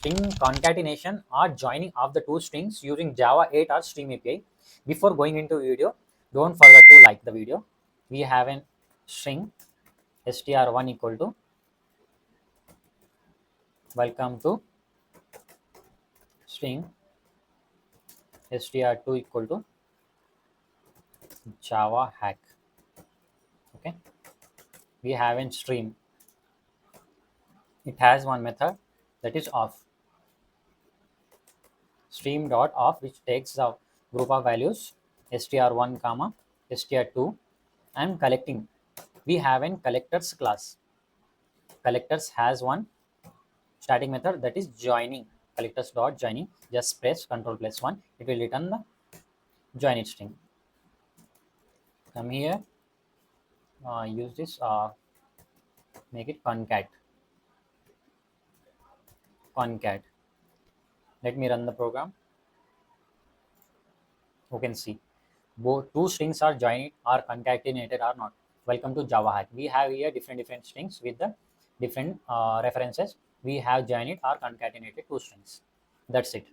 string concatenation or joining of the two strings using Java 8 or Stream API. Before going into video, don't forget to like the video. We have a string str1 equal to welcome to string str2 equal to Javahack. Okay, we have a stream. It has one method that is off. Stream.off, which takes the group of values str1 comma str2 and collecting. We have a collectors class. Collectors has one static method that is joining. Collectors dot joining. Just press Ctrl+1. It will return the join it string. Come here. Use this. Make it concat. Concat. Let me run the program. You can see both two strings are joined or concatenated or not. Welcome to Javahack. We have here different strings with the different references. We have joined or concatenated two strings. That's it.